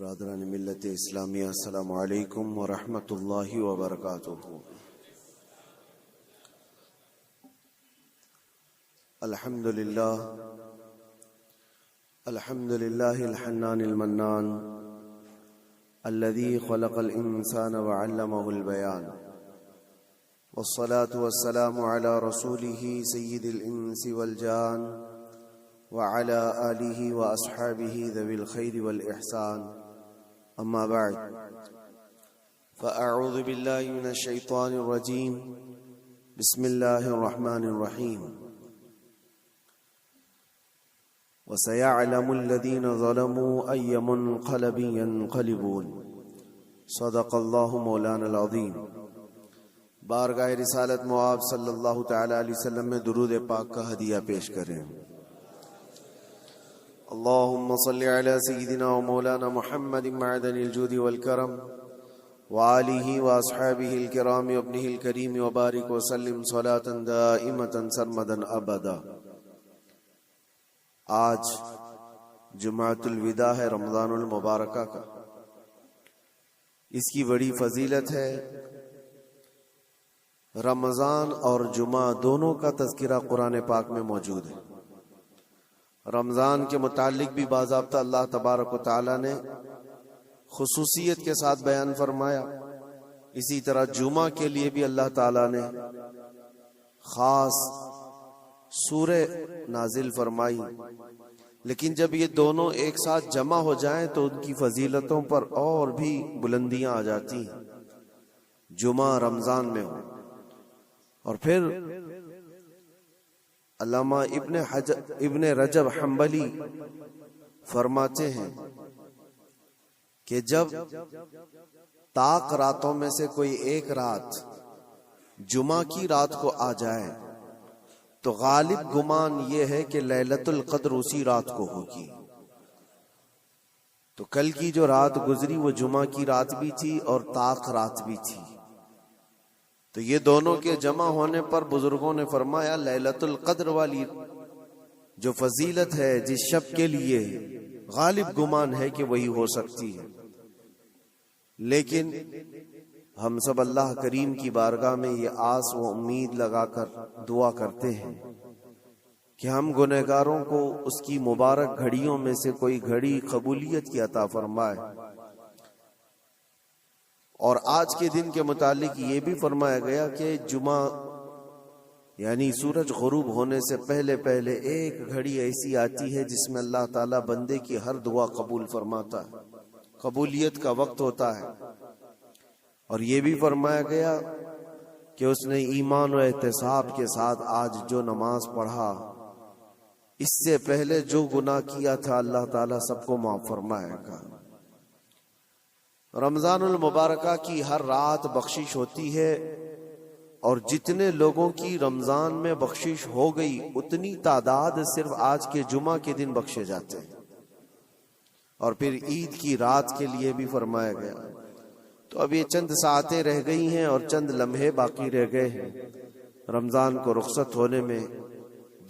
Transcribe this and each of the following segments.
برادران ملت اسلامیہ، السلام علیکم ورحمۃ اللہ وبرکاتہ۔ الحمد للہ الحنان المنان الذي خلق الإنسان وعلمه البيان، والصلاة والسلام على رسوله سيد الإنس والجان وعلى آله وأصحابه ذوي الخير والإحسان، أما بعد، فأعوذ بالله من الشيطان الرجيم، بسم الله الرحمن الرحيم، وسيعلم الذين ظلموا أي منقلب ينقلبون، صدق الله مولانا العظيم۔ بارگاہ رسالت مواب صلی اللہ تعالی علیہ وسلم میں درود پاک کا ہدیہ پیش کریں۔ اللهم صل على سيدنا ومولانا محمد معدن الجود والكرم وآله وأصحابه الكرام وابنه الكريم وبارك وسلم صلاة دائمة سرمدا أبدا۔ آج جمعۃ الوداع ہے، رمضان المبارکہ کا۔ اس کی بڑی فضیلت ہے۔ رمضان اور جمعہ دونوں کا تذکرہ قرآن پاک میں موجود ہے۔ رمضان کے متعلق بھی باضابطہ اللہ تبارک و تعالی نے خصوصیت کے ساتھ بیان فرمایا، اسی طرح جمعہ کے لیے بھی اللہ تعالی نے خاص سورہ نازل فرمائی۔ لیکن جب یہ دونوں ایک ساتھ جمع ہو جائیں تو ان کی فضیلتوں پر اور بھی بلندیاں آ جاتی ہیں۔ جمعہ رمضان میں ہو، اور پھر علامہ ابن رجب حنبلی فرماتے ہیں کہ جب طاق راتوں میں سے کوئی ایک رات جمعہ کی رات کو آ جائے تو غالب گمان یہ ہے کہ لیلۃ القدر اسی رات کو ہوگی۔ تو کل کی جو رات گزری وہ جمعہ کی رات بھی تھی اور طاق رات بھی تھی، تو یہ دونوں کے جمع ہونے پر بزرگوں نے فرمایا لیلۃ القدر والی جو فضیلت ہے جس شب کے لیے غالب گمان ہے کہ وہی ہو سکتی ہے۔ لیکن ہم سب اللہ کریم کی بارگاہ میں یہ آس و امید لگا کر دعا کرتے ہیں کہ ہم گنہگاروں کو اس کی مبارک گھڑیوں میں سے کوئی گھڑی قبولیت کی عطا فرمائے۔ اور آج کے دن کے متعلق یہ بھی فرمایا گیا کہ جمعہ یعنی سورج غروب ہونے سے پہلے پہلے ایک گھڑی ایسی آتی ہے جس میں اللہ تعالیٰ بندے کی ہر دعا قبول فرماتا ہے، قبولیت کا وقت ہوتا ہے۔ اور یہ بھی فرمایا گیا کہ اس نے ایمان و احتساب کے ساتھ آج جو نماز پڑھا، اس سے پہلے جو گناہ کیا تھا اللہ تعالیٰ سب کو معاف فرمائے گا۔ رمضان المبارکہ کی ہر رات بخشش ہوتی ہے، اور جتنے لوگوں کی رمضان میں بخشش ہو گئی اتنی تعداد صرف آج کے جمعہ کے دن بخشے جاتے ہیں۔ اور پھر عید کی رات کے لیے بھی فرمایا گیا۔ تو اب یہ چند ساعتیں رہ گئی ہیں اور چند لمحے باقی رہ گئے ہیں رمضان کو رخصت ہونے میں۔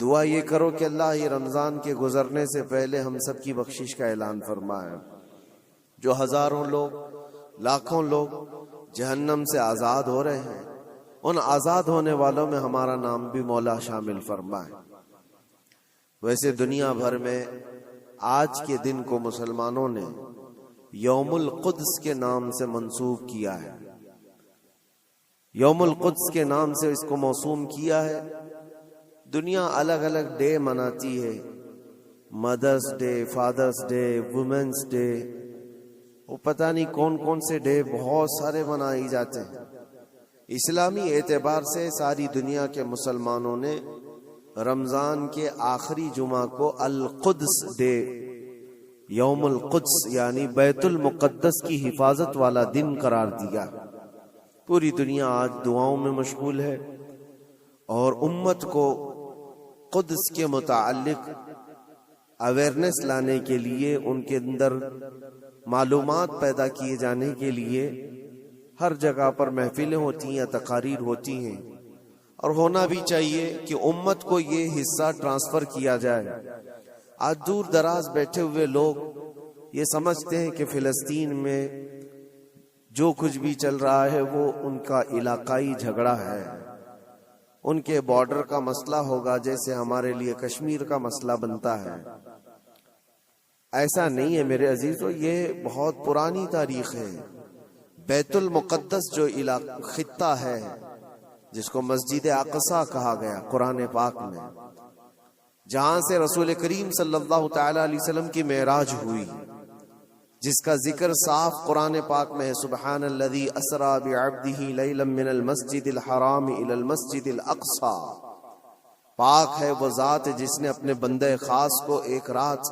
دعا یہ کرو کہ اللہ یہ رمضان کے گزرنے سے پہلے ہم سب کی بخشش کا اعلان فرمائے۔ جو ہزاروں لوگ، لاکھوں لوگ جہنم سے آزاد ہو رہے ہیں، ان آزاد ہونے والوں میں ہمارا نام بھی مولا شامل فرمائے۔ ویسے دنیا بھر میں آج کے دن کو مسلمانوں نے یوم القدس کے نام سے منسوب کیا ہے۔ یوم القدس کے نام سے اس کو موسوم کیا ہے۔ دنیا الگ الگ ڈے مناتی ہے، mothers day, fathers day, womens day, وہ پتہ نہیں کون کون سے ڈے بہت سارے منائے جاتے ہیں۔ اسلامی اعتبار سے ساری دنیا کے مسلمانوں نے رمضان کے آخری جمعہ کو القدس ڈے، یوم القدس یعنی بیت المقدس کی حفاظت والا دن قرار دیا۔ پوری دنیا آج دعاؤں میں مشغول ہے اور امت کو قدس کے متعلق اویئرنیس لانے کے لیے، ان کے اندر معلومات پیدا کیے جانے کے لیے ہر جگہ پر محفلیں ہوتی ہیں، تقاریر ہوتی ہیں، اور ہونا بھی چاہیے کہ امت کو یہ حصہ ٹرانسفر کیا جائے۔ آج دور دراز بیٹھے ہوئے لوگ یہ سمجھتے ہیں کہ فلسطین میں جو کچھ بھی چل رہا ہے وہ ان کا علاقائی جھگڑا ہے، ان کے بارڈر کا مسئلہ ہوگا جیسے ہمارے لیے کشمیر کا مسئلہ بنتا ہے۔ ایسا نہیں ہے میرے عزیزو، یہ بہت پرانی تاریخ ہے۔ بیت المقدس جو خطہ ہے جس کو مسجد اقصی کہا گیا قرآن پاک میں، جہاں سے رسول کریم صلی اللہ تعالی علیہ وسلم کی معراج ہوئی، جس کا ذکر صاف قرآن پاک میں ہے، سبحان الذی اسری بعبدہ لیلا من المسجد الحرام الی المسجد الاقصی۔ پاک ہے وہ ذات جس نے اپنے بندے خاص کو ایک رات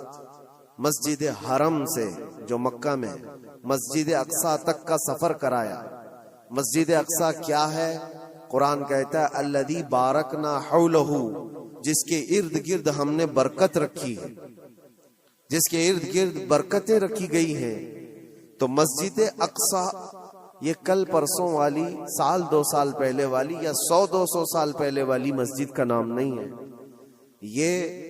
مسجد حرم سے جو مکہ میں مسجد اقصی تک کا سفر کرایا۔ مسجد اقصی کیا ہے؟ قرآن کہتا ہے الذی بارکنا حولہ، جس کے ارد گرد ہم نے برکت رکھی ہے، جس کے ارد گرد برکتیں رکھی گئی ہیں۔ تو مسجد اقصی یہ کل پرسوں والی، سال دو سال پہلے والی یا 100-200 سال پہلے والی مسجد کا نام نہیں ہے، یہ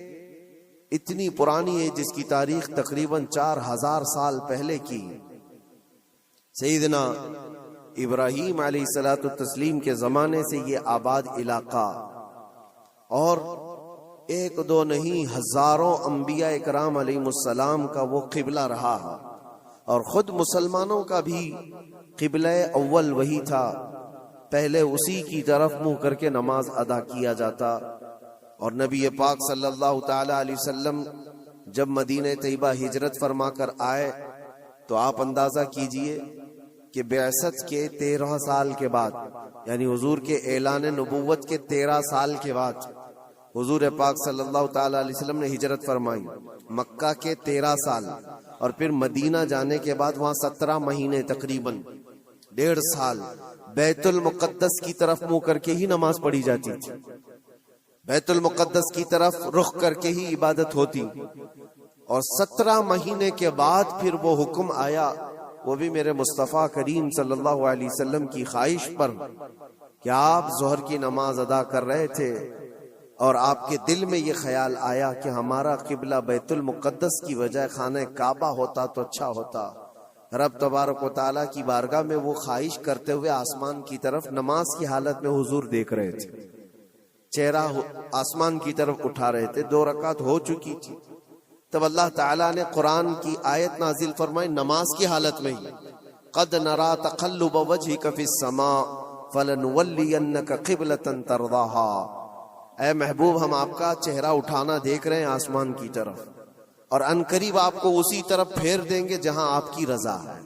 اتنی پرانی ہے جس کی تاریخ تقریباً 4000 سال پہلے کی۔ سیدنا ابراہیم علیہ الصلوۃ والتسلیم کے زمانے سے یہ آباد علاقہ، اور ایک دو نہیں ہزاروں انبیاء اکرام علیہ السلام کا وہ قبلہ رہا ہے، اور خود مسلمانوں کا بھی قبلہ اول وہی تھا، پہلے اسی کی طرف منہ کر کے نماز ادا کیا جاتا۔ اور نبی پاک صلی اللہ تعالی علیہ وسلم جب مدینہ طیبہ ہجرت فرما کر آئے تو آپ اندازہ کیجئے کہ بعثت کے 13 سال کے بعد، یعنی حضور کے اعلان نبوت کے 13 سال کے بعد حضور پاک صلی اللہ تعالی علیہ وسلم نے ہجرت فرمائی، مکہ کے 13 سال، اور پھر مدینہ جانے کے بعد وہاں 17 مہینے تقریباً 1.5 سال بیت المقدس کی طرف منہ کر کے ہی نماز پڑھی جاتی تھی، بیت المقدس کی طرف رخ کر کے ہی عبادت ہوتی۔ اور 17 مہینے کے بعد پھر وہ حکم آیا، وہ بھی میرے مصطفیٰ کریم صلی اللہ علیہ وسلم کی خواہش پر، کہ آپ ظہر کی نماز ادا کر رہے تھے اور آپ کے دل میں یہ خیال آیا کہ ہمارا قبلہ بیت المقدس کی بجائے خانہ کعبہ ہوتا تو اچھا ہوتا۔ رب تبارک و تعالیٰ کی بارگاہ میں وہ خواہش کرتے ہوئے آسمان کی طرف نماز کی حالت میں حضور دیکھ رہے تھے، چہرہ آسمان کی طرف اٹھا رہے تھے، 2 رکعت ہو چکی تھی۔ تب اللہ تعالیٰ نے قرآن کی آیت نازل فرمائی نماز کی حالت میں ہی، قد نرا تقلب وجہک فی السماء فلنولینک قبلۃ ترضاها۔ اے محبوب، ہم آپ کا چہرہ اٹھانا دیکھ رہے ہیں آسمان کی طرف، اور عنقریب آپ کو اسی طرف پھیر دیں گے جہاں آپ کی رضا ہے،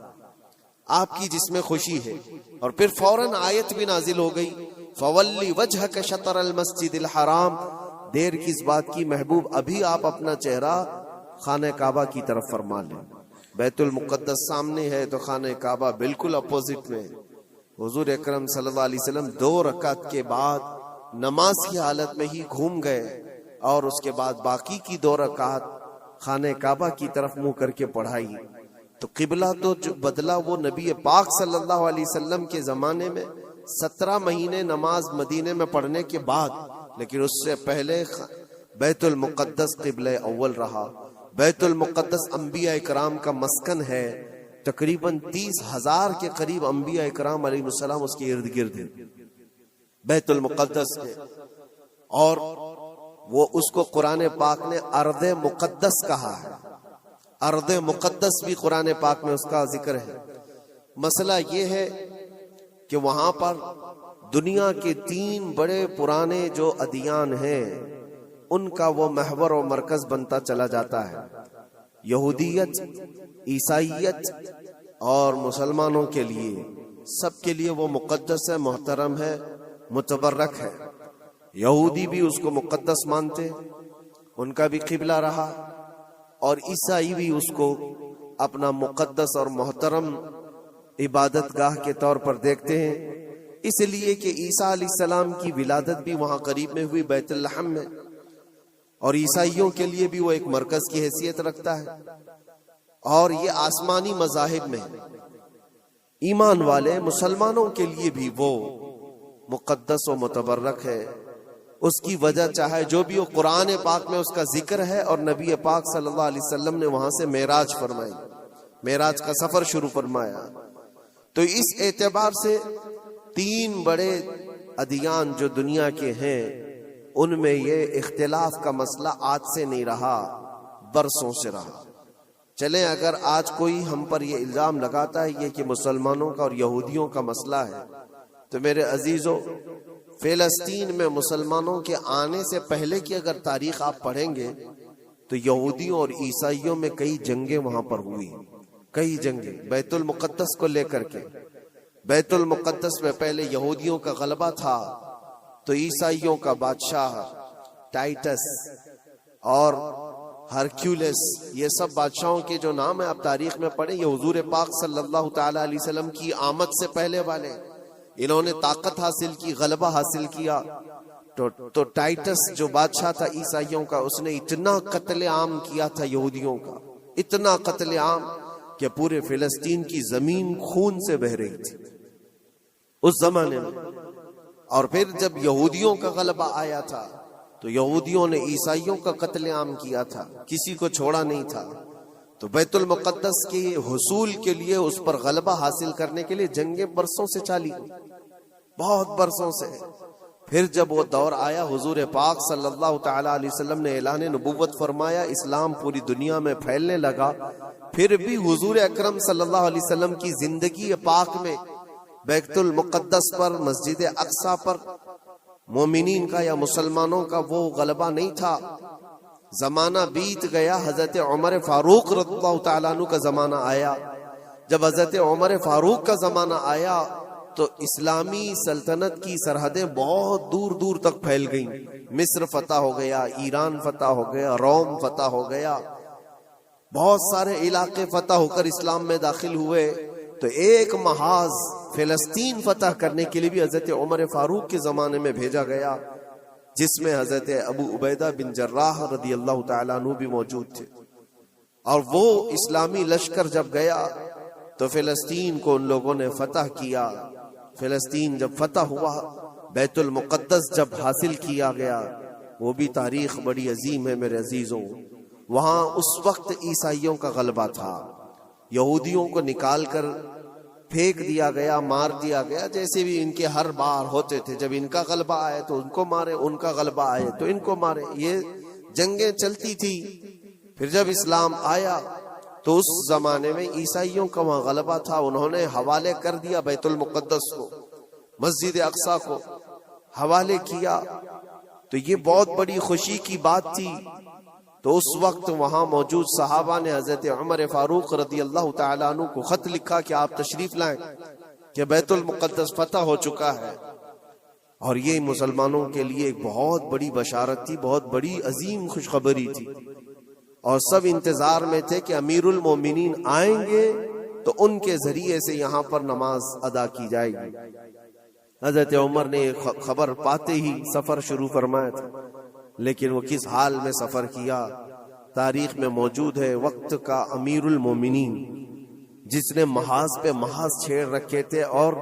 آپ کی جس میں خوشی ہے۔ اور پھر فوراً آیت بھی نازل ہو گئی، فولی وجہک شطر المسجد الحرام۔ دیر کس بات کی محبوب، ابھی آپ اپنا چہرہ خانہ کعبہ کی طرف فرما لیں۔ بیت المقدس سامنے ہے تو خانہ کعبہ بالکل اپوزٹ میں۔ حضور اکرم صلی اللہ علیہ وسلم 2 رکعت کے بعد نماز کی حالت میں ہی گھوم گئے، اور اس کے بعد باقی کی 2 رکعت خانہ کعبہ کی طرف منہ کر کے پڑھائی۔ تو قبلہ تو جو بدلا وہ نبی پاک صلی اللہ علیہ وسلم کے زمانے میں 17 مہینے نماز مدینے میں پڑھنے کے بعد، لیکن اس سے پہلے بیت المقدس قبلہ اول رہا۔ بیت المقدس انبیاء اکرام کا مسکن ہے، تقریباً 30,000 کے قریب انبیاء اکرام علیہ السلام اس کے ارد گرد ہیں بیت المقدس کے، اور وہ اس کو قرآن پاک نے ارض مقدس کہا ہے۔ ارض مقدس بھی قرآن پاک میں اس کا ذکر ہے۔ مسئلہ یہ ہے کہ وہاں پر دنیا کے 3 بڑے پرانے جو ادیان ہیں ان کا وہ محور و مرکز بنتا چلا جاتا ہے، یہودیت، عیسائیت اور مسلمانوں کے لیے، سب کے لیے وہ مقدس ہے، محترم ہے، متبرک ہے۔ یہودی بھی اس کو مقدس مانتے، ان کا بھی قبلہ رہا، اور عیسائی بھی اس کو اپنا مقدس اور محترم عبادت گاہ کے طور پر دیکھتے ہیں، اس لیے کہ عیسیٰ علیہ السلام کی ولادت بھی وہاں قریب میں ہوئی بیت لحم میں، اور عیسائیوں کے لیے بھی وہ ایک مرکز کی حیثیت رکھتا ہے۔ اور یہ آسمانی مذاہب میں ایمان والے مسلمانوں کے لیے بھی وہ مقدس و متبرک ہے۔ اس کی وجہ چاہے جو بھی ہو، قرآن پاک میں اس کا ذکر ہے، اور نبی پاک صلی اللہ علیہ وسلم نے وہاں سے معراج فرمائی۔ معراج کا سفر شروع فرمایا. تو اس اعتبار سے 3 بڑے ادیان جو دنیا کے ہیں ان میں یہ اختلاف کا مسئلہ آج سے نہیں رہا، برسوں سے رہا. چلیں اگر آج کوئی ہم پر یہ الزام لگاتا ہے یہ کہ مسلمانوں کا اور یہودیوں کا مسئلہ ہے، تو میرے عزیزو فلسطین میں مسلمانوں کے آنے سے پہلے کی اگر تاریخ آپ پڑھیں گے تو یہودیوں اور عیسائیوں میں کئی جنگیں وہاں پر ہوئی، کئی جنگیں بیت المقدس کو لے کر کے. بیت المقدس میں پہلے یہودیوں کا غلبہ تھا تو عیسائیوں کا بادشاہ ٹائٹس اور ہرکیولس، یہ سب بادشاہوں کے جو نام ہیں آپ تاریخ میں پڑھیں، یہ حضور پاک صلی اللہ تعالی علیہ وسلم کی آمد سے پہلے والے. انہوں نے طاقت حاصل کی، غلبہ حاصل کیا. تو ٹائٹس جو بادشاہ تھا عیسائیوں کا، اس نے اتنا قتل عام کیا تھا یہودیوں کا، اتنا قتل عام کہ پورے فلسطین کی زمین خون سے بہہ رہی تھی اس زمانے میں. اور پھر جب یہودیوں کا غلبہ آیا تھا تو یہودیوں نے عیسائیوں کا قتل عام کیا تھا، کسی کو چھوڑا نہیں تھا. تو بیت المقدس کے حصول کے لیے، اس پر غلبہ حاصل کرنے کے لیے جنگیں برسوں سے چلی، بہت برسوں سے. پھر جب وہ دور آیا، حضور پاک صلی اللہ تعالی علیہ وسلم نے اعلان نبوت فرمایا، اسلام پوری دنیا میں پھیلنے لگا. پھر بھی حضور اکرم صلی اللہ علیہ وسلم کی زندگی پاک میں بیت المقدس پر، مسجد اقصی پر مومنین کا یا مسلمانوں کا وہ غلبہ نہیں تھا. زمانہ بیت گیا، حضرت عمر فاروق رضی اللہ تعالیٰ عنہ کا زمانہ آیا. جب حضرت عمر فاروق کا زمانہ آیا تو اسلامی سلطنت کی سرحدیں بہت دور دور تک پھیل گئیں. مصر فتح ہو گیا، ایران فتح ہو گیا، روم فتح ہو گیا، بہت سارے علاقے فتح ہو کر اسلام میں داخل ہوئے. تو ایک محاذ فلسطین فتح کرنے کے لیے بھی حضرت عمر فاروق کے زمانے میں بھیجا گیا، جس میں حضرت ابو عبیدہ بن جراح رضی اللہ تعالیٰ عنہ بھی موجود تھے. اور وہ اسلامی لشکر جب گیا تو فلسطین کو ان لوگوں نے فتح کیا. فلسطین جب فتح ہوا، بیت المقدس جب حاصل کیا گیا، وہ بھی تاریخ بڑی عظیم ہے میرے عزیزوں. وہاں اس وقت عیسائیوں کا غلبہ تھا، یہودیوں کو نکال کر پھینک دیا گیا، مار دیا گیا، جیسے بھی ان کے ہر بار ہوتے تھے. جب ان کا غلبہ آئے تو ان کو مارے، ان کا غلبہ آئے تو ان کو مارے، یہ جنگیں چلتی تھی. پھر جب اسلام آیا تو اس زمانے میں عیسائیوں کا وہاں غلبہ تھا، انہوں نے حوالے کر دیا بیت المقدس کو، مسجد اقصی کو حوالے کیا. تو یہ بہت بڑی خوشی کی بات تھی. تو اس وقت وہاں موجود صحابہ نے حضرت عمر فاروق رضی اللہ تعالیٰ عنہ کو خط لکھا کہ آپ تشریف لائیں کہ بیت المقدس فتح ہو چکا ہے. اور یہ مسلمانوں کے لیے ایک بہت بڑی بشارت تھی، بہت بڑی عظیم خوشخبری تھی. اور سب انتظار میں تھے کہ امیر المومنین آئیں گے تو ان کے ذریعے سے یہاں پر نماز ادا کی جائے گی. حضرت عمر نے خبر پاتے ہی سفر شروع فرمایا تھا، لیکن وہ کس حال میں سفر کیا تاریخ میں موجود ہے. وقت کا امیر المومنین جس نے محاذ پہ محاذ چھیڑ رکھے تھے اور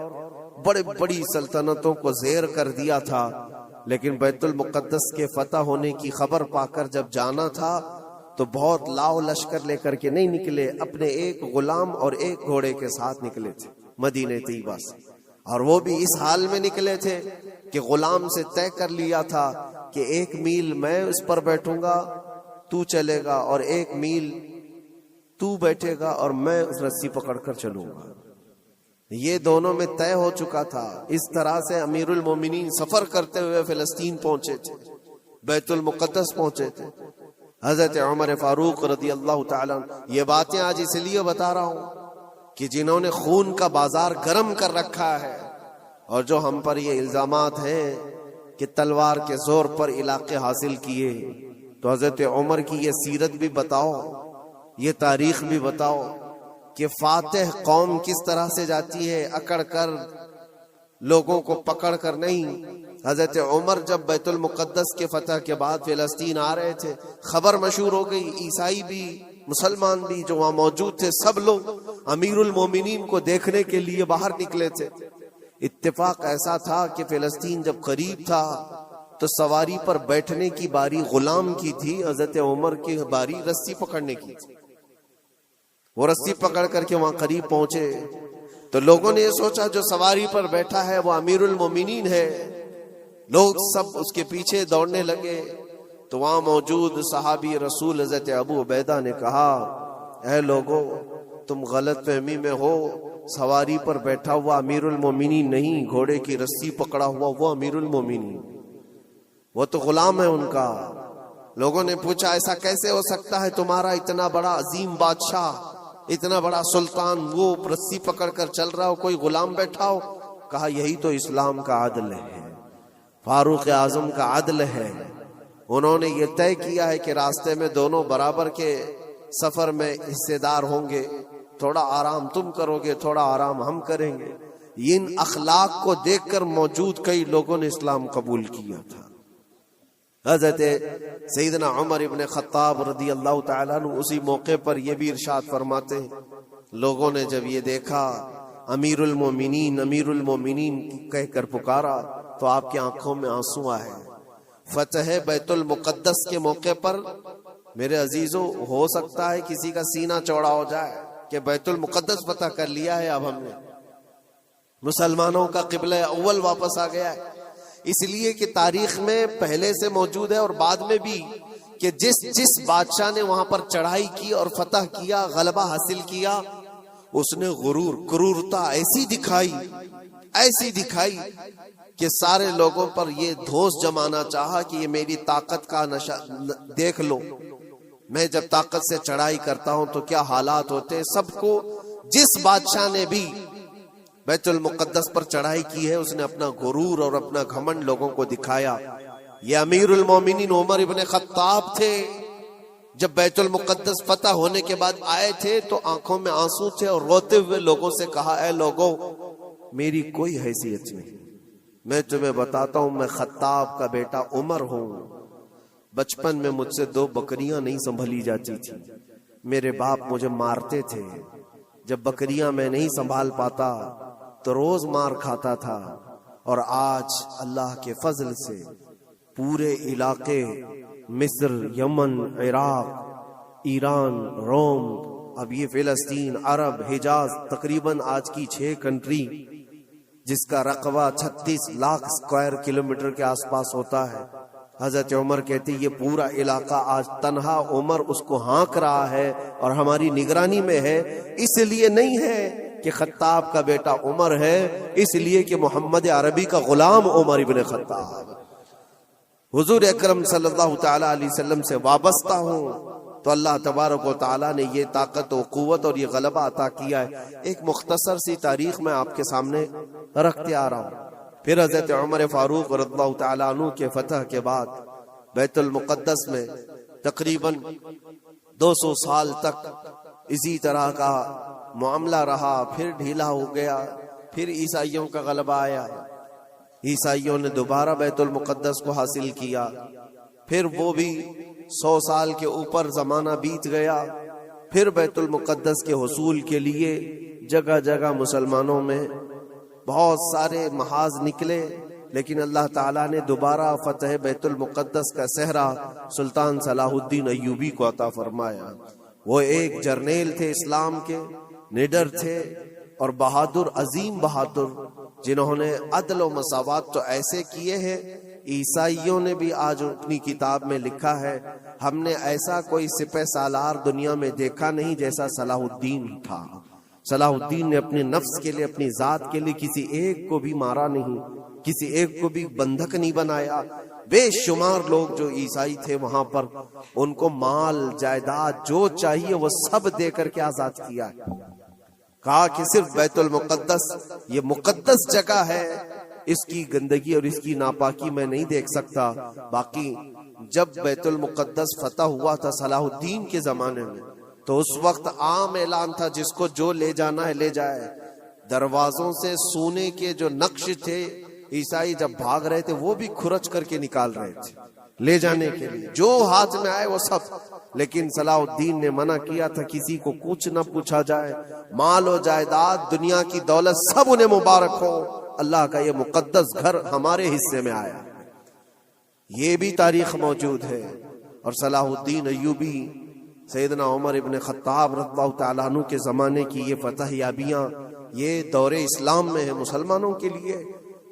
بڑے بڑی سلطنتوں کو زیر کر دیا تھا، لیکن بیت المقدس کے فتح ہونے کی خبر پا کر جب جانا تھا تو بہت لاؤ لشکر لے کر کے نہیں نکلے، اپنے ایک غلام اور ایک گھوڑے کے ساتھ نکلے تھے مدینہ طیبہ سے. اور وہ بھی اس حال میں نکلے تھے کہ غلام سے طے کر لیا تھا کہ 1 میل میں اس پر بیٹھوں گا، تو چلے گا، اور 1 میل تو بیٹھے گا اور میں اس رسی پکڑ کر چلوں گا. یہ دونوں میں طے ہو چکا تھا. اس طرح سے امیر المومنین سفر کرتے ہوئے فلسطین پہنچے تھے، بیت المقدس پہنچے تھے. حضرت عمر فاروق رضی اللہ تعالیٰ عنہ، یہ باتیں آج اس لیے بتا رہا ہوں کہ جنہوں نے خون کا بازار گرم کر رکھا ہے اور جو ہم پر یہ الزامات ہیں کہ تلوار کے زور پر علاقے حاصل کیے، تو حضرت عمر کی یہ سیرت بھی بتاؤ، یہ تاریخ بھی بتاؤ کہ فاتح قوم کس طرح سے جاتی ہے، اکڑ کر، لوگوں کو پکڑ کر نہیں. حضرت عمر جب بیت المقدس کے فتح کے بعد فلسطین آ رہے تھے، خبر مشہور ہو گئی، عیسائی بھی مسلمان بھی جو وہاں موجود تھے سب لوگ امیر المومنین کو دیکھنے کے لیے باہر نکلے تھے. اتفاق ایسا تھا کہ فلسطین جب قریب تھا تو سواری پر بیٹھنے کی باری غلام کی تھی، حضرت عمر کی باری رسی پکڑنے کی تھی. وہ رسی پکڑ کر کے وہاں قریب پہنچے تو لوگوں نے یہ سوچا جو سواری پر بیٹھا ہے وہ امیر المومنین ہے، لوگ سب اس کے پیچھے دوڑنے لگے تو وہاں موجود صحابی رسول حضرت ابو عبیدہ نے کہا اے لوگو تم غلط فہمی میں ہو، سواری پر بیٹھا ہوا امیر المومنین نہیں، گھوڑے کی رسی پکڑا ہوا وہ امیر المومنین، وہ تو غلام ہے ان کا۔ لوگوں نے پوچھا ایسا کیسے ہو سکتا ہے، تمہارا اتنا بڑا عظیم بادشاہ، اتنا بڑا سلطان، وہ رسی پکڑ کر چل رہا ہو، کوئی غلام بیٹھا ہو؟ کہا یہی تو اسلام کا عدل ہے، فاروق اعظم کا عدل ہے۔ انہوں نے یہ طے کیا ہے کہ راستے میں دونوں برابر کے سفر میں حصے دار ہوں گے، تھوڑا آرام تم کرو گے، تھوڑا آرام ہم کریں گے۔ ان اخلاق کو دیکھ کر موجود کئی لوگوں نے اسلام قبول کیا تھا۔ حضرت سیدنا عمر ابن خطاب رضی اللہ تعالیٰ عنہ اسی موقع پر یہ بھی ارشاد فرماتے ہیں، لوگوں نے جب یہ دیکھا امیر المومنین امیر المومنین کہہ کر پکارا تو آپ کی آنکھوں میں آنسو آئے۔ فتح بیت المقدس کے موقع پر میرے عزیزوں ہو سکتا ہے کسی کا سینہ چوڑا ہو جائے کہ بیت المقدس فتح کر لیا ہے، اب ہم نے مسلمانوں کا قبلہ اول واپس آ گیا ہے۔ اس لیے کہ تاریخ میں پہلے سے موجود ہے اور بعد میں بھی کہ جس بادشاہ نے وہاں پر چڑھائی کی اور فتح کیا، غلبہ حاصل کیا، اس نے غرور کرورتا ایسی دکھائی کہ سارے لوگوں پر یہ دھوس جمانا چاہا کہ یہ میری طاقت کا نشہ دیکھ لو، میں جب طاقت سے چڑھائی کرتا ہوں تو کیا حالات ہوتے ہیں۔ سب کو جس بادشاہ نے بھی بیت المقدس پر چڑھائی کی ہے اس نے اپنا غرور اور اپنا گھمنڈ لوگوں کو دکھایا۔ یہ امیر المومنین عمر ابن خطاب تھے، جب بیت المقدس فتح ہونے کے بعد آئے تھے تو آنکھوں میں آنسو تھے اور روتے ہوئے لوگوں سے کہا اے لوگوں میری کوئی حیثیت نہیں، میں تمہیں بتاتا ہوں میں خطاب کا بیٹا عمر ہوں، بچپن میں مجھ سے 2 بکریاں نہیں سنبھلی جاتی تھی، میرے باپ مجھے مارتے تھے، جب بکریاں میں نہیں سنبھال پاتا تو روز مار کھاتا تھا، اور آج اللہ کے فضل سے پورے علاقے مصر، یمن، عراق، ایران، روم، اب یہ فلسطین، عرب، حجاز، تقریباً آج کی 6 کنٹری جس کا رقبہ 36 لاکھ اسکوائر کلومیٹر کے آس پاس ہوتا ہے۔ حضرت عمر کہتے یہ پورا علاقہ آج تنہا عمر اس کو ہانک رہا ہے اور ہماری نگرانی میں ہے، اس لیے نہیں ہے کہ خطاب کا بیٹا عمر ہے، اس لیے کہ محمد عربی کا غلام عمر ابن خطاب حضور اکرم صلی اللہ تعالی علیہ وسلم سے وابستہ ہوں، تو اللہ تبارک و تعالی نے یہ طاقت و قوت اور یہ غلبہ عطا کیا ہے۔ ایک مختصر سی تاریخ میں آپ کے سامنے رکھتے آ رہا ہوں۔ پھر حضرت عمر فاروق رضی اللہ تعالیٰ عنہ کے فتح کے بعد بیت المقدس میں تقریباً 200 سال تک اسی طرح کا معاملہ رہا، پھر ڈھیلا ہو گیا، پھر عیسائیوں کا غلبہ آیا، عیسائیوں نے دوبارہ بیت المقدس کو حاصل کیا، پھر وہ بھی 100 سال کے اوپر زمانہ بیت گیا، پھر بیت المقدس کے حصول کے لیے جگہ جگہ مسلمانوں میں بہت سارے محاذ نکلے، لیکن اللہ تعالیٰ نے دوبارہ فتح بیت المقدس کا صحرا سلطان صلاح الدین ایوبی کو عطا فرمایا۔ وہ ایک جرنیل تھے، اسلام کے نڈر تھے اور بہادر، عظیم بہادر، جنہوں نے عدل و مساوات تو ایسے کیے ہیں، عیسائیوں نے بھی آج اپنی کتاب میں لکھا ہے ہم نے ایسا کوئی سپہ سالار دنیا میں دیکھا نہیں جیسا صلاح الدین تھا۔ صلاح الدین نے اپنے نفس کے لیے، اپنی ذات کے لیے کسی ایک کو بھی مارا نہیں، کسی ایک کو بھی بندھک نہیں بنایا۔ بے شمار لوگ جو عیسائی تھے وہاں پر، ان کو مال جائیداد جو چاہیے وہ سب دے کر کے آزاد کیا ہے۔ کہا کہ صرف بیت المقدس یہ مقدس جگہ ہے، اس کی گندگی اور اس کی ناپاکی میں نہیں دیکھ سکتا۔ باقی جب بیت المقدس فتح ہوا تھا صلاح الدین کے زمانے میں تو اس وقت عام اعلان تھا جس کو جو لے جانا ہے لے جائے۔ دروازوں سے سونے کے جو نقش تھے، عیسائی جب بھاگ رہے تھے وہ بھی کھرچ کر کے نکال رہے تھے لے جانے کے لیے، جو ہاتھ میں آئے وہ سب۔ لیکن صلاح الدین نے منع کیا تھا کسی کو کچھ نہ پوچھا جائے، مال و جائیداد، دنیا کی دولت سب انہیں مبارک ہو، اللہ کا یہ مقدس گھر ہمارے حصے میں آیا۔ یہ بھی تاریخ موجود ہے۔ اور صلاح الدین ایوبی سیدنا عمر ابن خطاب رضی اللہ تعالیٰ عنہ کے زمانے کی یہ فتح یابیاں یہ دور اسلام میں ہے مسلمانوں کے لیے.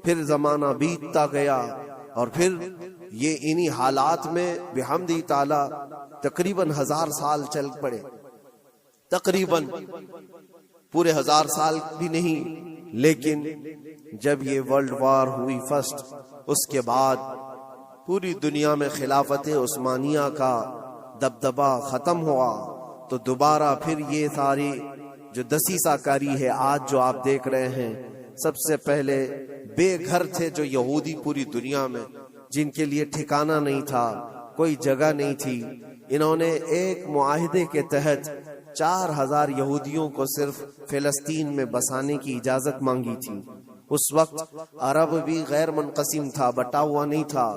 پھر زمانہ بیتتا گیا اور پھر یہ انہی حالات میں بحمد تعالی تقریباً 1000 سال چل پڑے. تقریباً پورے 1000 سال بھی نہیں، لیکن جب یہ ورلڈ وار ہوئی فرسٹ، اس کے بعد پوری دنیا میں خلافت عثمانیہ کا دبدبہ ختم ہوا، تو دوبارہ پھر یہ ساری جو دسیسہ کاری ہے آج جو آپ دیکھ رہے ہیں. سب سے پہلے بے گھر تھے جو یہودی پوری دنیا میں، جن کے لیے ٹھکانہ نہیں تھا، کوئی جگہ نہیں تھی. انہوں نے ایک معاہدے کے تحت 4000 یہودیوں کو صرف فلسطین میں بسانے کی اجازت مانگی تھی. اس وقت عرب بھی غیر منقسم تھا، بٹا ہوا نہیں تھا،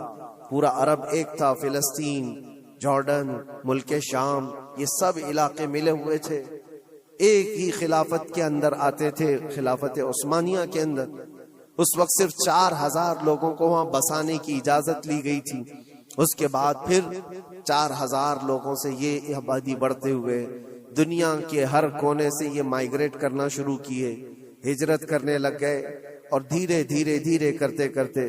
پورا عرب ایک تھا. فلسطین، جارڈن، ملک شام، یہ سب علاقے ملے ہوئے تھے، ایک ہی خلافت کے اندر آتے تھے، خلافت عثمانیہ کے اندر. اس وقت صرف 4000 لوگوں کو وہاں بسانے کی اجازت لی گئی تھی. اس کے بعد پھر 4000 لوگوں سے یہ آبادی بڑھتے ہوئے دنیا کے ہر کونے سے یہ مائیگریٹ کرنا شروع کیے، ہجرت کرنے لگ گئے. اور دھیرے دھیرے دھیرے کرتے کرتے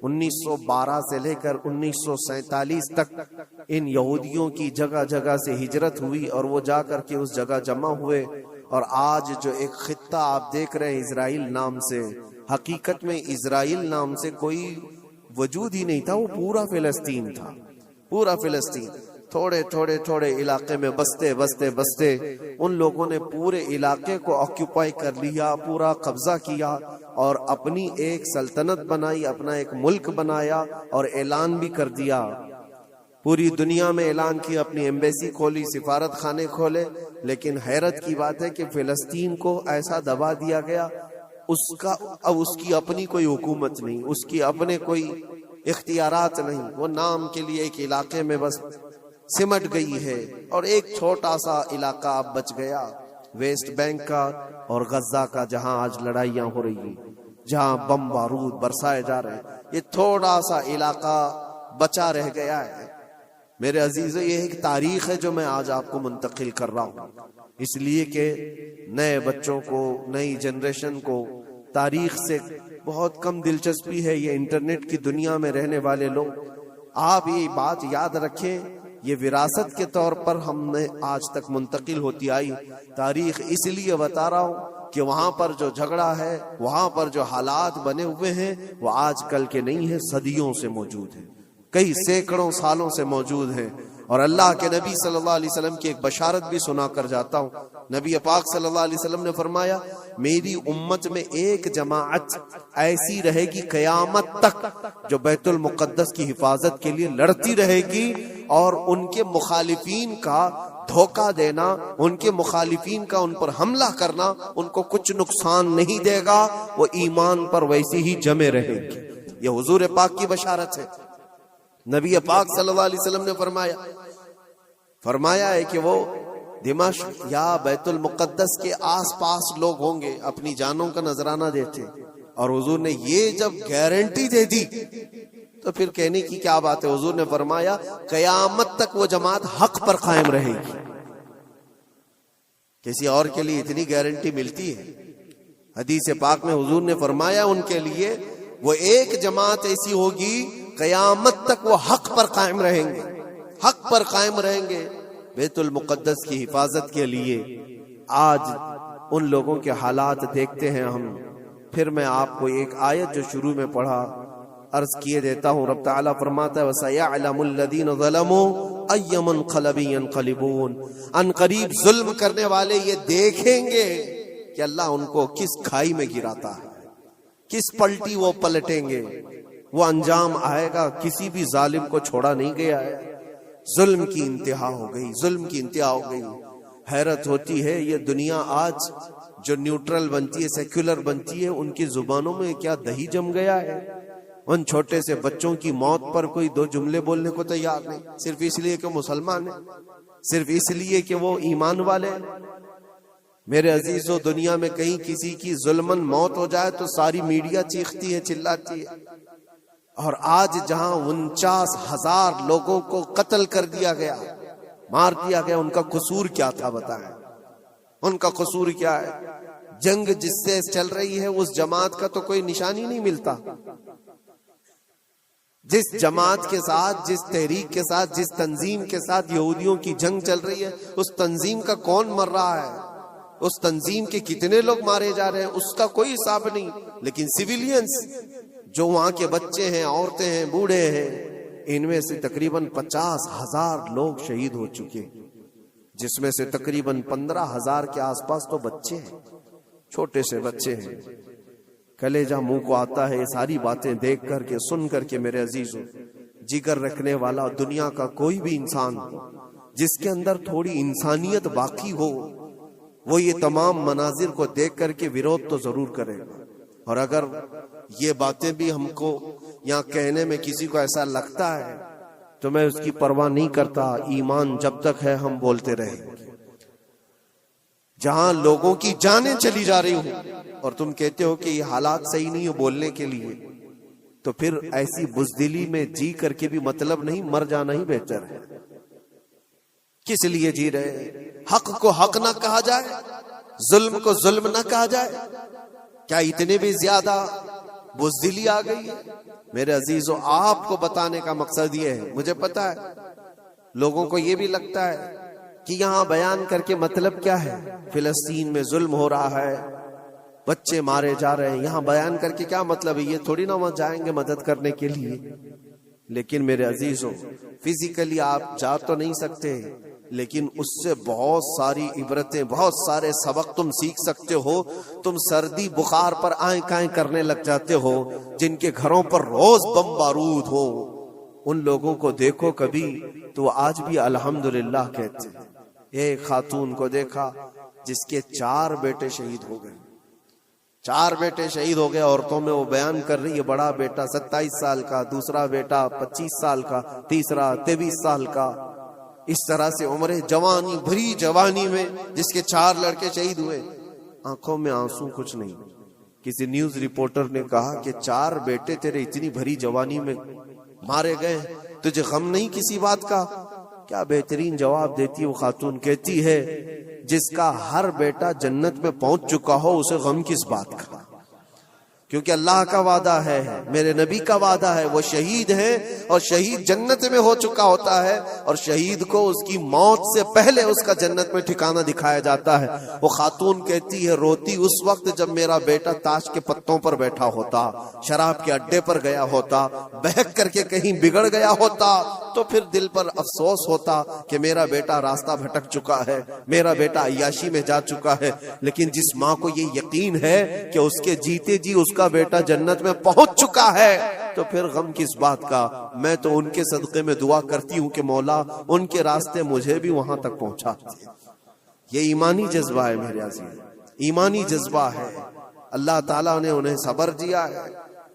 1912 سے لے کر 1947 تک ان یہودیوں کی جگہ جگہ سے ہجرت ہوئی اور وہ جا کر کے اس جگہ جمع ہوئے. اور آج جو ایک خطہ آپ دیکھ رہے ہیں اسرائیل نام سے، حقیقت میں اسرائیل نام سے کوئی وجود ہی نہیں تھا، وہ پورا فلسطین تھا، پورا فلسطین. تھوڑے تھوڑے تھوڑے علاقے میں بستے بستے بستے ان لوگوں نے پورے علاقے کو آکیوپائی کر لیا، پورا قبضہ کیا اور اپنی ایک سلطنت بنائی، اپنا ایک ملک بنایا اور اعلان بھی کر دیا. پوری دنیا میں اعلان کیا، اپنی ایمبیسی کھولی، سفارت خانے کھولے. لیکن حیرت کی بات ہے کہ فلسطین کو ایسا دبا دیا گیا، اب اس کی اپنی کوئی حکومت نہیں، اس کی اپنے کوئی اختیارات نہیں. وہ نام کے لیے ایک علاقے میں بس سمٹ گئی ہے. اور ایک چھوٹا سا علاقہ اب بچ گیا ویسٹ بینک کا اور غزہ کا، جہاں آج لڑائیاں ہو رہی ہیں، جہاں بم بارود برسائے جا رہے ہیں. یہ تھوڑا سا علاقہ بچا رہ گیا ہے. میرے عزیزو، یہ ایک تاریخ ہے جو میں آج آپ کو منتقل کر رہا ہوں، اس لیے کہ نئے بچوں کو، نئی جنریشن کو تاریخ سے بہت کم دلچسپی ہے. یہ انٹرنیٹ کی دنیا میں رہنے والے لوگ، آپ یہ بات یاد رکھیں، یہ وراثت کے طور پر ہم نے آج تک منتقل ہوتی آئی. تاریخ اس لیے بتا رہا ہوں کہ وہاں پر جو جھگڑا ہے، وہاں پر جو حالات بنے ہوئے ہیں، وہ آج کل کے نہیں ہیں، صدیوں سے موجود ہیں، کئی سینکڑوں سالوں سے موجود ہیں. اور اللہ کے نبی صلی اللہ علیہ وسلم کی ایک بشارت بھی سنا کر جاتا ہوں. نبی پاک صلی اللہ علیہ وسلم نے فرمایا، میری امت میں ایک جماعت ایسی رہے گی قیامت تک جو بیت المقدس کی حفاظت کے لیے لڑتی رہے گی، اور ان کے مخالفین کا دھوکہ دینا، ان کے مخالفین کا ان پر حملہ کرنا ان کو کچھ نقصان نہیں دے گا، وہ ایمان پر ویسی ہی جمے رہے گی. یہ حضور پاک کی بشارت ہے. نبی پاک صلی اللہ علیہ وسلم نے فرمایا ہے کہ وہ دمشق یا بیت المقدس کے آس پاس لوگ ہوں گے اپنی جانوں کا نذرانہ دیتے. اور حضور نے یہ جب گارنٹی دے دی تو پھر کہنے کی کیا بات ہے. حضور نے فرمایا قیامت تک وہ جماعت حق پر قائم رہے گی. کسی اور کے لیے اتنی گارنٹی ملتی ہے؟ حدیث پاک میں حضور نے فرمایا ان کے لیے وہ ایک جماعت ایسی ہوگی قیامت تک وہ حق پر قائم رہیں گے، حق پر قائم رہیں گے بیت المقدس کی حفاظت کے لیے. آج ان لوگوں کے حالات دیکھتے ہیں ہم. پھر میں آپ کو ایک آیت جو شروع میں پڑھا عرض کیے دیتا ہوں. رب تعالیٰ فرماتا ہے وَسَيَعْلَمُ الَّذِينَ ظَلَمُوا أَيَّ مُنْقَلَبٍ يَنْقَلِبُونَ. ان قریب ظلم کرنے والے یہ دیکھیں گے کہ اللہ ان کو کس کھائی میں گراتا ہے، کس پلٹی وہ پلٹیں گے. وہ انجام آئے گا، کسی بھی ظالم کو چھوڑا نہیں گیا ہے. ظلم کی انتہا ہو گئی، ظلم کی انتہا ہو گئی. حیرت ہوتی ہے یہ دنیا آج جو نیوٹرل بنتی ہے، سیکولر بنتی ہے، ان کی زبانوں میں کیا دہی جم گیا ہے. ان چھوٹے سے بچوں کی موت پر کوئی دو جملے بولنے کو تیار نہیں، صرف اس لیے کہ مسلمان ہیں، صرف اس لیے کہ وہ ایمان والے ہیں. میرے عزیزو، دنیا میں کہیں کسی کی ظلمن موت ہو جائے تو ساری میڈیا چیختی ہے، چلاتی ہے. اور آج جہاں 49,000 لوگوں کو قتل کر دیا گیا، مار دیا گیا، ان کا قصور کیا تھا بتائیں، ان کا قصور کیا ہے؟ جنگ جس سے چل رہی ہے اس جماعت کا تو کوئی نشانی نہیں ملتا. جس جماعت کے ساتھ، جس تحریک کے ساتھ، جس تنظیم کے ساتھ یہودیوں کی جنگ چل رہی ہے، اس تنظیم کا کون مر رہا ہے، اس تنظیم کے کتنے لوگ مارے جا رہے ہیں، اس کا کوئی حساب نہیں. لیکن سویلینز جو وہاں کے بچے ہیں، عورتیں ہیں، بوڑھے ہیں، ان میں سے تقریباً 50,000 لوگ شہید ہو چکے، جس میں سے تقریباً 15,000 کے آس پاس تو بچے ہیں، چھوٹے سے بچے ہیں. کلیجہ منہ کو آتا ہے یہ ساری باتیں دیکھ کر کے، سن کر کے. میرے عزیزوں، جگر رکھنے والا دنیا کا کوئی بھی انسان جس کے اندر تھوڑی انسانیت باقی ہو، وہ یہ تمام مناظر کو دیکھ کر کے ویرودھ تو ضرور کرے گا. اور اگر یہ باتیں بھی ہم کو یہاں کہنے میں کسی کو ایسا لگتا ہے تو میں اس کی پرواہ نہیں کرتا. ایمان جب تک ہے ہم بولتے رہیں گے. جہاں لوگوں کی جانیں چلی جا رہی ہوں اور تم کہتے ہو کہ یہ حالات صحیح نہیں ہو بولنے کے لیے، تو پھر ایسی بزدلی میں جی کر کے بھی مطلب نہیں، مر جانا ہی بہتر ہے. کس لیے جی رہے؟ حق کو حق نہ کہا جائے، ظلم کو ظلم نہ کہا جائے؟ کیا اتنے بھی زیادہ بزدلی آ گئی ہے؟ میرے عزیزوں، آپ کو بتانے کا مقصد یہ ہے، مجھے پتا ہے لوگوں کو یہ بھی لگتا ہے کہ یہاں بیان کر کے مطلب کیا ہے، فلسطین میں ظلم ہو رہا ہے، بچے مارے جا رہے ہیں، یہاں بیان کر کے کیا مطلب ہے؟ یہ تھوڑی نہ وہاں جائیں گے مدد کرنے کے لیے. لیکن میرے عزیزوں، فزیکلی آپ جا تو نہیں سکتے، لیکن اس سے بہت ساری عبرتیں، بہت سارے سبق تم سیکھ سکتے ہو. تم سردی بخار پر آئیں کائیں کرنے لگ جاتے ہو، جن کے گھروں پر روز بم بارود ہو، ان لوگوں کو دیکھو کبھی تو آج بھی الحمدللہ کہتے ہیں. ایک خاتون کو دیکھا جس کے 4 بیٹے شہید ہو گئے، 4 بیٹے شہید ہو گئے. عورتوں میں وہ بیان کر رہی ہے، بڑا بیٹا 27 سال کا، دوسرا بیٹا 25 سال کا، تیسرا 23 سال کا. اس طرح سے عمر جوانی، بھری جوانی میں جس کے 4 لڑکے شہید ہوئے، آنکھوں میں آنسو کچھ نہیں. کسی نیوز رپورٹر نے کہا کہ 4 بیٹے تیرے اتنی بھری جوانی میں مارے گئے، تجھے غم نہیں کسی بات کا؟ کیا بہترین جواب دیتی ہے وہ خاتون، کہتی ہے جس کا ہر بیٹا جنت میں پہنچ چکا ہو اسے غم کس بات کا، کیونکہ اللہ کا وعدہ ہے، میرے نبی کا وعدہ ہے، وہ شہید ہیں اور شہید جنت میں ہو چکا ہوتا ہے، اور شہید کو اس کی موت سے پہلے اس کا جنت میں ٹھکانہ دکھایا جاتا ہے. وہ خاتون کہتی ہے روتی اس وقت جب میرا بیٹا تاش کے پتوں پر بیٹھا ہوتا، شراب کے اڈے پر گیا ہوتا، بہک کر کے کہیں بگڑ گیا ہوتا، تو پھر دل پر افسوس ہوتا کہ میرا بیٹا راستہ بھٹک چکا ہے، میرا بیٹا عیاشی میں جا چکا ہے. لیکن جس ماں کو یہ یقین ہے کہ اس کے جیتے جی اس کا بیٹا جنت میں پہنچ چکا ہے، تو پھر غم کس بات کا. میں تو ان کے صدقے میں دعا کرتی ہوں کہ مولا ان کے راستے مجھے بھی وہاں تک پہنچا. یہ ایمانی جذبہ ہے میرے عزیز، ایمانی جذبہ ہے. اللہ تعالیٰ نے انہیں صبر دیا ہے.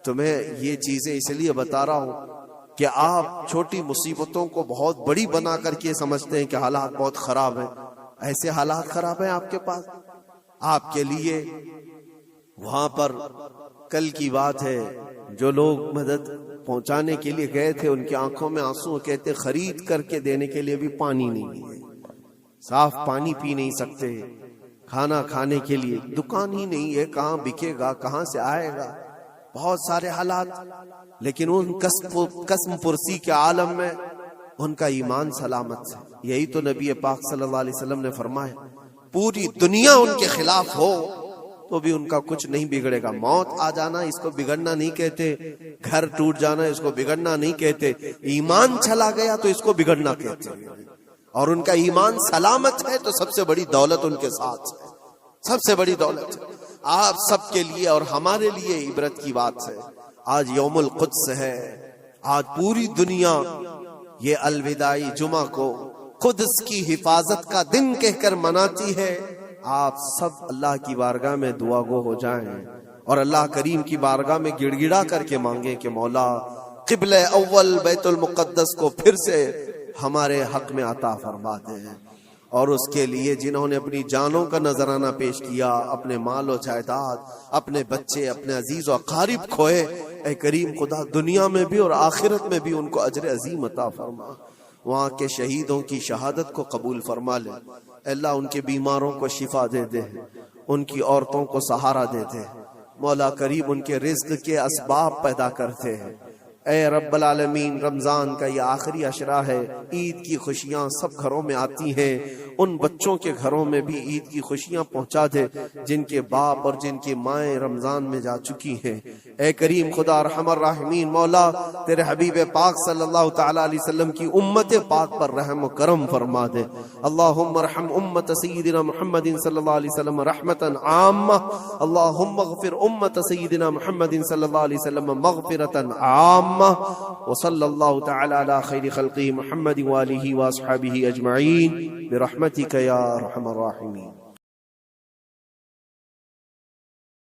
تو میں یہ چیزیں اس لیے بتا رہا ہوں کہ آپ چھوٹی مصیبتوں کو بہت بڑی بنا کر کے سمجھتے ہیں کہ حالات بہت خراب ہیں. ایسے حالات خراب ہیں آپ کے پاس، آپ کے لیے. وہاں پر کل کی بات ہے، جو لوگ مدد پہنچانے کے لیے گئے تھے ان کی آنکھوں میں آنسو، کہتے خرید کر کے دینے کے لیے بھی پانی نہیں ہے، صاف پانی پی نہیں سکتے، کھانا کھانے کے لیے دکان ہی نہیں ہے، کہاں بکے گا، کہاں سے آئے گا، بہت سارے حالات. لیکن ان قسم پرسی کے عالم میں ان کا ایمان سلامت ہے. یہی تو نبی پاک صلی اللہ علیہ وسلم نے فرمایا، پوری دنیا ان کے خلاف ہو تو بھی ان کا کچھ نہیں بگڑے گا. موت آ جانا اس کو بگڑنا نہیں کہتے، گھر ٹوٹ جانا اس کو بگڑنا نہیں کہتے، ایمان چلا گیا تو اس کو بگڑنا کہتے. اور ان کا ایمان سلامت ہے تو سب سے بڑی دولت ان کے ساتھ ہے، سب سے بڑی دولت. آپ سب کے لیے اور ہمارے لیے عبرت کی بات ہے. آج یوم القدس ہے، آج پوری دنیا یہ الوداعی جمعہ کو قدس کی حفاظت کا دن کہہ کر مناتی ہے. آپ سب اللہ کی بارگاہ میں دعا گو ہو جائیں اور اللہ کریم کی بارگاہ میں گڑ گڑا کر کے مانگیں کہ مولا قبلہ اول بیت المقدس کو پھر سے ہمارے حق میں عطا فرما دیں. اور اس کے لیے جنہوں نے اپنی جانوں کا نذرانہ پیش کیا، اپنے مال و جائیداد، اپنے بچے، اپنے عزیز و اقارب کھوئے، اے کریم خدا دنیا میں بھی اور آخرت میں بھی ان کو اجر عظیم عطا فرما. وہاں کے شہیدوں کی شہادت کو قبول فرما لے. اللہ ان کے بیماروں کو شفا دے دے, ان کی عورتوں کو سہارا دے دے. مولا کریم ان کے رزق کے اسباب پیدا کرتے ہیں. اے رب العالمین, رمضان کا یہ آخری عشرہ ہے, عید کی خوشیاں سب گھروں میں آتی ہیں, ان بچوں کے گھروں میں بھی عید کی خوشیاں پہنچا دے جن کے باپ اور جن کی مائیں رمضان میں جا چکی ہیں. اے کریم خدا ارحم الراحمین, مولا تیرے حبیب پاک صلی اللہ تعالی علیہ وسلم کی امت پاک پر رحم و کرم فرما دے. اللہم ارحم امت سیدنا محمد صلی اللہ علیہ وسلم رحمتا عامہ, اللہم اغفر امت سیدنا محمد صلی اللہ علیہ وسلم مغفرتا عامہ. وصلی اللہ تعالی علی خیر خلقہ محمد وآلہ واصحابہ اجمعین برحمتک یا ارحم الراحمین.